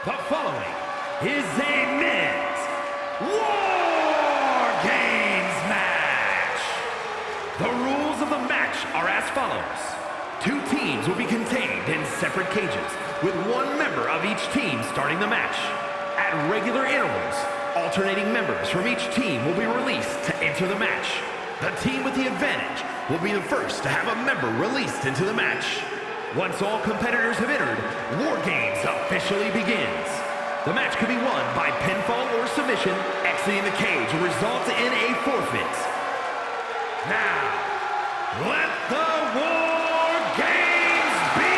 The following is a men's Wargames match. The rules of the match are as follows. Two teams will be contained in separate cages, with one member of each team starting the match. At regular intervals, alternating members from each team will be released to enter the match. The team with the advantage will be the first to have a member released into the match. Once all competitors have entered, Wargames officially begins. The match can be won by pinfall or submission. Exiting the cage will result in a forfeit. Now, let the Wargames begin!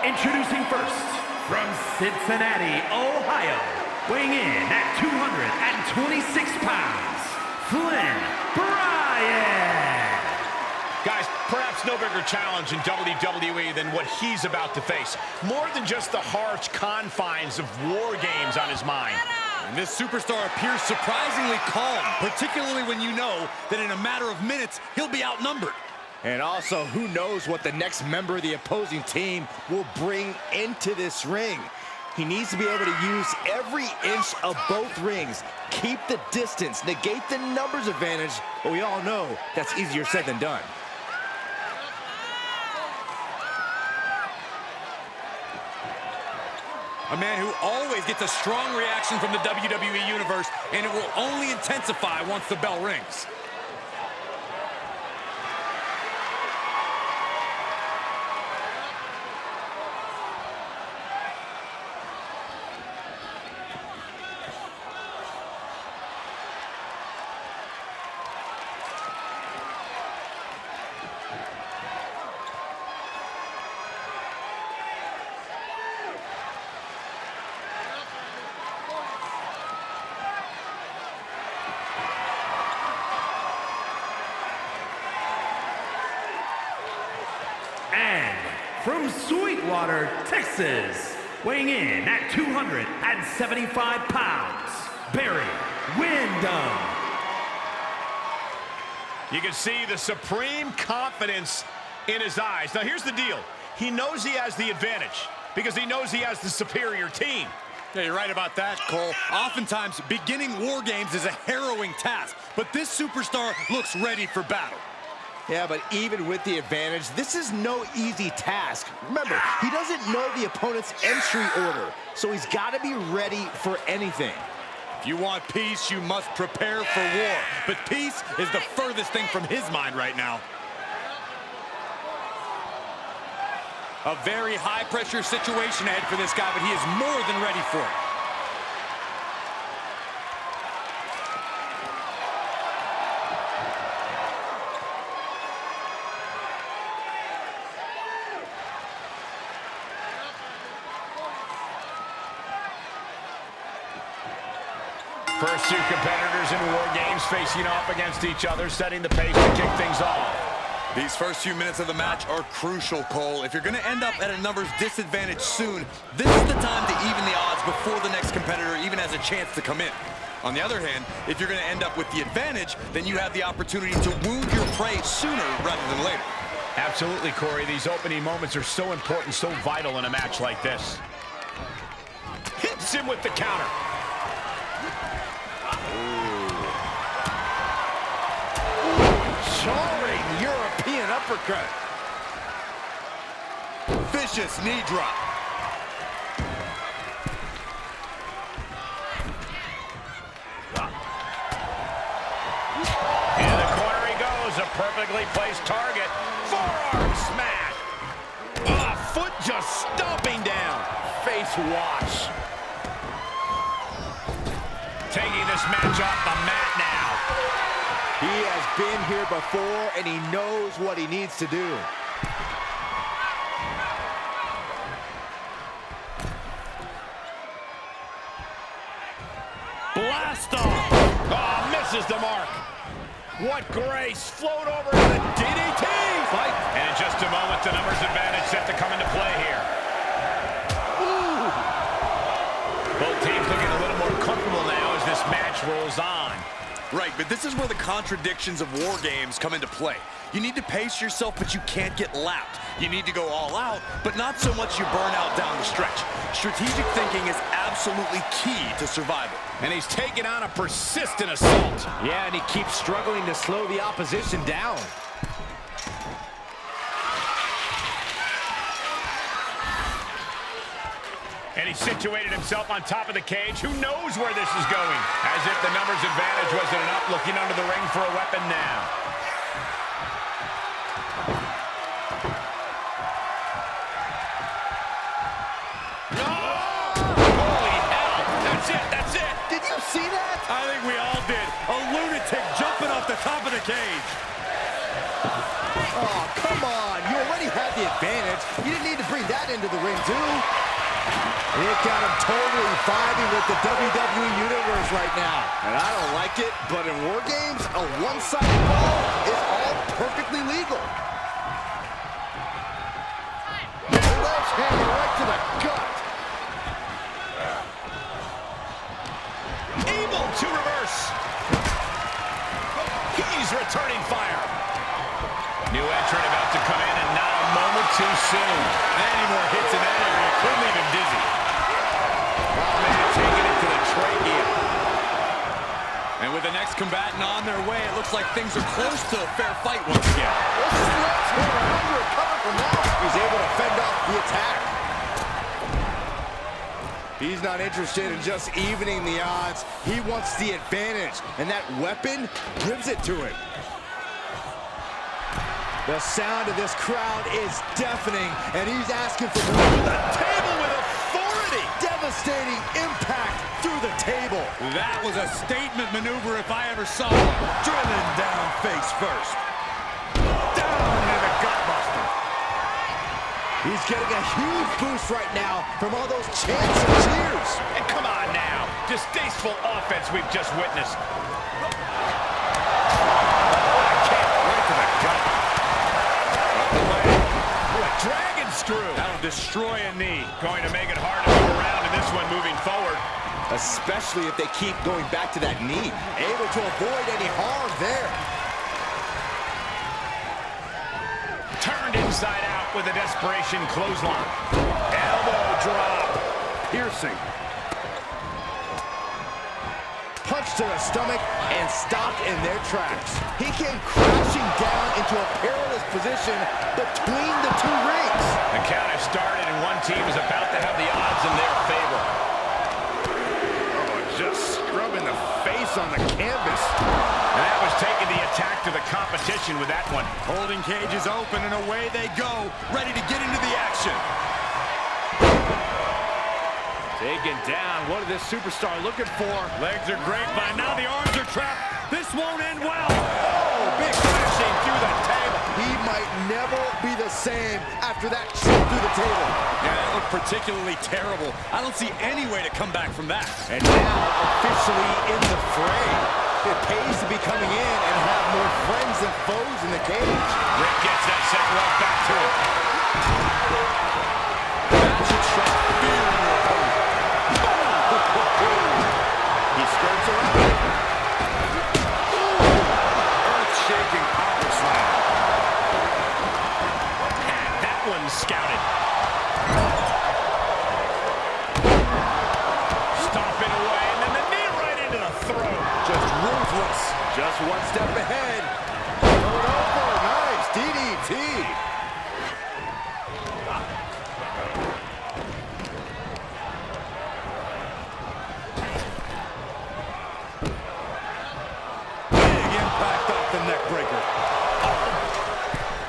Introducing first, from Cincinnati, Ohio, weighing in at 226 pounds, Flynn Bryan. Guys, perhaps no bigger challenge in WWE than what he's about to face. More than just the harsh confines of War Games on his mind. And this superstar appears surprisingly calm, particularly when you know that in a matter of minutes, he'll be outnumbered. And also, who knows what the next member of the opposing team will bring into this ring. He needs to be able to use every inch of both rings, keep the distance, negate the numbers advantage, but we all know that's easier said than done. A man who always gets a strong reaction from the WWE Universe, and it will only intensify once the bell rings. And from Sweetwater, Texas, weighing in at 275 pounds, Barry Windham. You can see the supreme confidence in his eyes. Now, here's the deal. He knows he has the advantage because he knows he has the superior team. Yeah, you're right about that, Cole. Oftentimes, beginning War Games is a harrowing task, but this superstar looks ready for battle. Yeah, but even with the advantage, this is no easy task. Remember, he doesn't know the opponent's entry order, so he's got to be ready for anything. If you want peace, you must prepare for war. But peace is the furthest thing from his mind right now. A very high-pressure situation ahead for this guy, but he is more than ready for it. First two competitors in War Games facing off against each other, setting the pace to kick things off. These first few minutes of the match are crucial, Cole. If you're going to end up at a numbers disadvantage soon, this is the time to even the odds before the next competitor even has a chance to come in. On the other hand, if you're going to end up with the advantage, then you have the opportunity to wound your prey sooner rather than later. Absolutely, Corey. These opening moments are so important, so vital in a match like this. Hits him with the counter. Jarring European uppercut. Vicious knee drop. In the corner he goes, a perfectly placed target. Forearm smash. Foot just stomping down. Face wash. Taking this match off the mat now. He has been here before, and he knows what he needs to do. Blast off. Oh, misses the mark. What grace. Float over to the DDT. Fight. And in just a moment, the numbers advantage rolls on. Right, but this is where the contradictions of War Games come into play. You need to pace yourself, but you can't get lapped. You need to go all out, but not so much you burn out down the stretch. Strategic thinking is absolutely key to survival. And he's taking on a persistent assault. Yeah, and he keeps struggling to slow the opposition down. And he situated himself on top of the cage. Who knows where this is going? As if the numbers advantage wasn't enough, looking under the ring for a weapon now. Holy hell! That's it, that's it! Did you see that? I think we all did. A lunatic jumping off the top of the cage. Oh, come on. You already had the advantage. You didn't need to bring that into the ring, too. It got him totally vibing with the WWE Universe right now. And I don't like it, but in War Games, a one-sided ball is all perfectly legal. Left hand right to the gut. Able to reverse. He's returning fire. New entrant about to come in, and not a moment too soon. Any more hits in that area could leave him dizzy. Oh, man, taking it to the trachea. And with the next combatant on their way, it looks like things are close to a fair fight once again. He's able to fend off the attack. He's not interested in just evening the odds. He wants the advantage, and that weapon gives it to him. The sound of this crowd is deafening, and he's asking for more. To the table with authority. Devastating impact through the table. That was a statement maneuver if I ever saw one. Driven down face first. Down into the gutbuster. He's getting a huge boost right now from all those chants and cheers. And come on now. Distasteful offense we've just witnessed. Right to the gut. Dragon screw. That'll destroy a knee. Going to make it hard to move around in this one moving forward. Especially if they keep going back to that knee. Able to avoid any harm there. Turned inside out with a desperation clothesline. Elbow drop. Piercing. Punch to the stomach and stopped in their tracks. He came crashing down into a perilous position between the two rings. The count has started and one team is about to have the odds in their favor. Oh, just scrubbing the face on the canvas. And that was taking the attack to the competition with that one. Holding cages open and away they go, ready to get into the action. Taken down. What is this superstar looking for? Legs are great, but now the arms are trapped. This won't end well. Oh, big crashing through the table. He might never be the same after that trip through the table. Yeah, that looked particularly terrible. I don't see any way to come back from that. And now officially in the fray. It pays to be coming in and have more friends than foes in the cage. Rick gets that second one back to him. That should strike fear in your opponent. He skirts around. Earth-shaking power slam. And that one's scouted. Stomping away, and then the knee right into the throat. Just ruthless. Just one step ahead. Throw it over. Nice. DDT. Big impact off the neck breaker.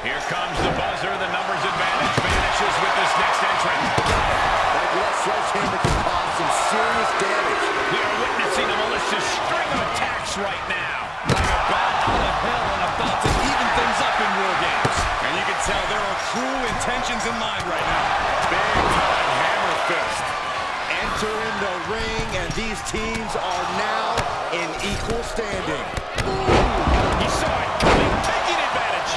Here comes the buzzer. The numbers advantage vanishes with this next entrant. That left sledgehammer can cause some serious damage. We are witnessing a malicious string of attacks right now. Like a bat out of hell and about to even things up in War Games. And you can tell there are cruel intentions in mind right now. Big time hammer fist. Enter in the ring, and these teams are now in equal standing. He saw it coming, taking advantage.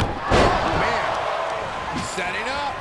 Oh, man. Setting up.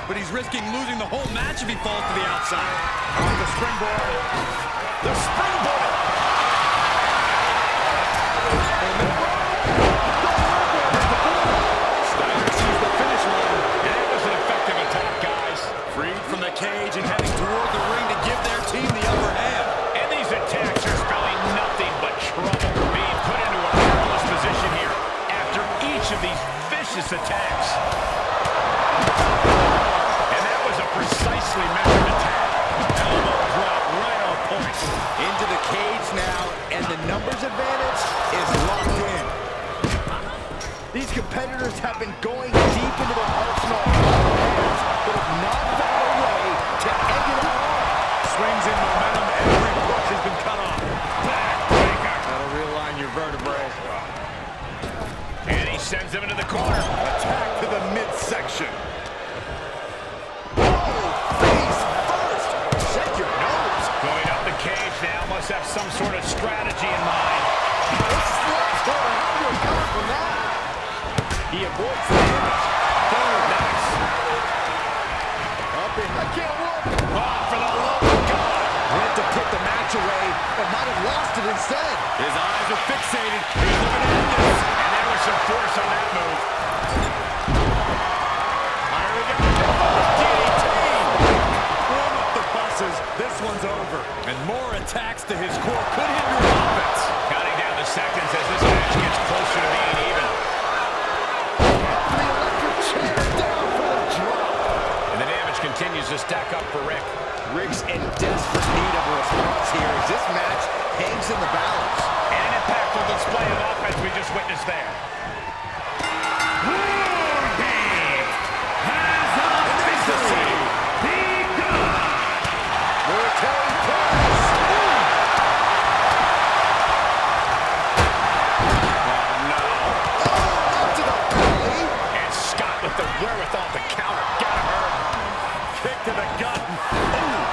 but he's risking losing the whole match if he falls to the outside. On the springboard. The springboard. Steiner sees the finish line. And it was an effective attack, guys. Freed from the cage and heading toward the ring to give their team the upper hand. And these attacks are spelling nothing but trouble. Being put into a perilous position here after each of these vicious attacks. And that was a precisely measured attack. Elbow drop right on point. Into the cage now, and the numbers advantage is locked in. These competitors have been going deep into their arsenal of offense, but have not found a way to end it all. Swings in momentum, every push has been cut off. Backbreaker. That'll realign your vertebrae. And he sends him into the corner. Attack to the midsection. Going up the cage now, must have some sort of strategy in mind. He avoids the damage. Nice. Up in, I can't look. Oh, for the love of God. Went to put the match away, but might have lost it instead. His eyes are fixated. He's looking to end this. And there was some force on that move. Here we go. DDT. Warm up the buses. This one's over. And more attacks to his core could hinder his offense. Counting down the seconds as this match gets closer to being even. The electric chair down for the drop. And the damage continues to stack up for Rick. Rick's in desperate need of a response here as this match hangs in the balance. And an impactful display of offense we just witnessed there. Wargames has officially begun. Military press. Up to the belly. And Scott with the wherewithal to counter. Got him hurt. Kick to the gut.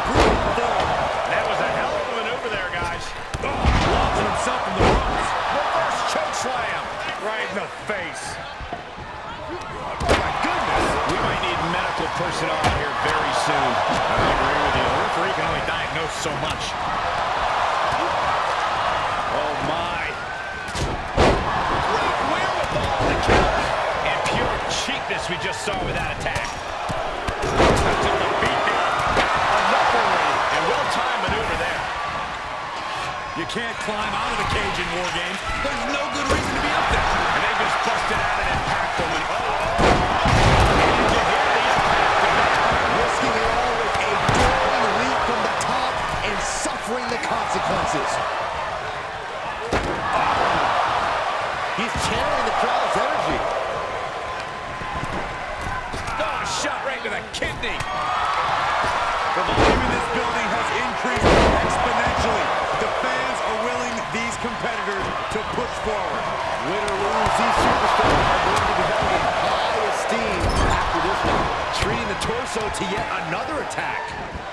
Brutal fall. That was a hell of a maneuver there, guys. Launching himself from the ropes. Reverse choke slam. Right in the face. My goodness. We might need medical personnel out here very soon. I agree with you. The referee can only diagnose so much. Oh, my. Great wherewithal on the count. And pure cheapness we just saw with that attack. That took the beat down. Enough already. And well-timed maneuver there. You can't climb out of the cage in Wargames. There's no good reason to be up there. And they just busted out an impactful maneuver. And you can hear the impact of that. Risking it all with a daring leap from the top and suffering the consequences. He's channeling the crowd's energy. Oh, shot right to the kidney. The volume in this building has increased exponentially. The fans are willing these competitors to push forward. Win or lose, these superstars are going to be held in high esteem after this one. Treating the torso to yet another attack.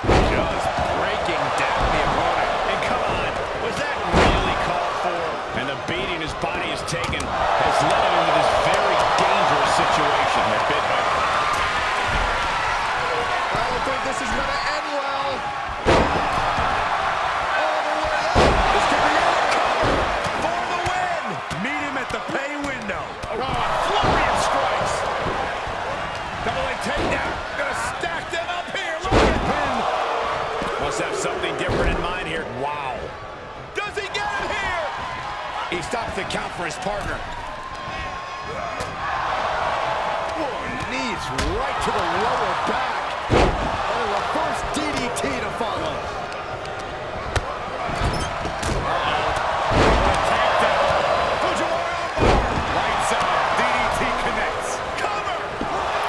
Just breaking down the opponent. And come on, was that really called for? And the beating his body has taken has led him into this very dangerous situation. A bit hurt. I don't think this is going to end well. All the way up. This could be it. For the win! Meet him at the pay window. Oh, flurry of strikes. Double leg takedown. Gonna stack them up here. Look at him. Must have something different in mind here. Wow. Does he get him here? He stops the count for his partner. Knees right to the lower back. And a reverse DDT to follow. Lights out. DDT connects. Cover.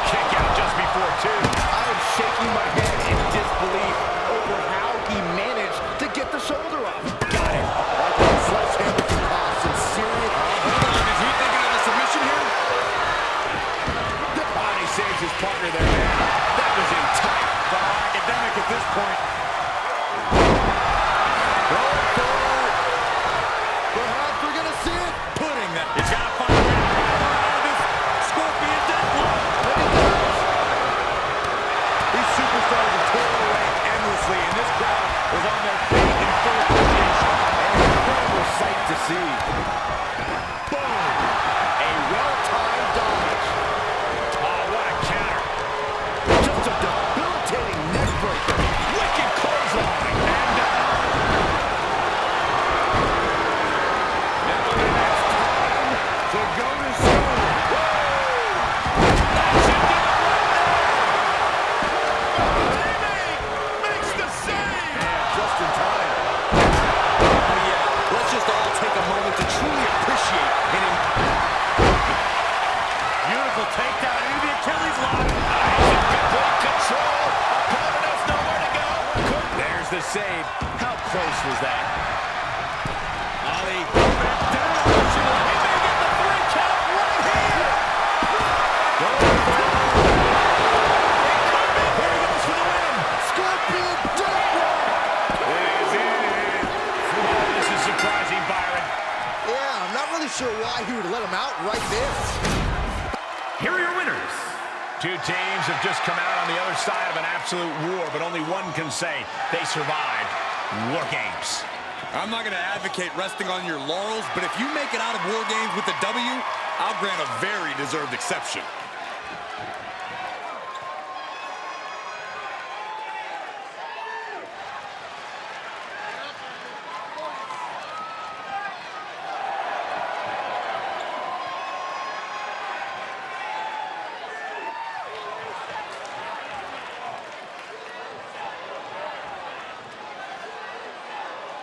Kick out just before two. I am shaking my head in disbelief over how he managed to get the shoulder up. Got it. That sledgehammer can cause some serious... Hold on, is he thinking of a submission here? Body saves his partner there, man. That was sure why he would let him out right there. Here are your winners. Two teams have just come out on the other side of an absolute war, but only one can say they survived Wargames. I'm not going to advocate resting on your laurels, but if you make it out of Wargames with the W, I'll grant a very deserved exception.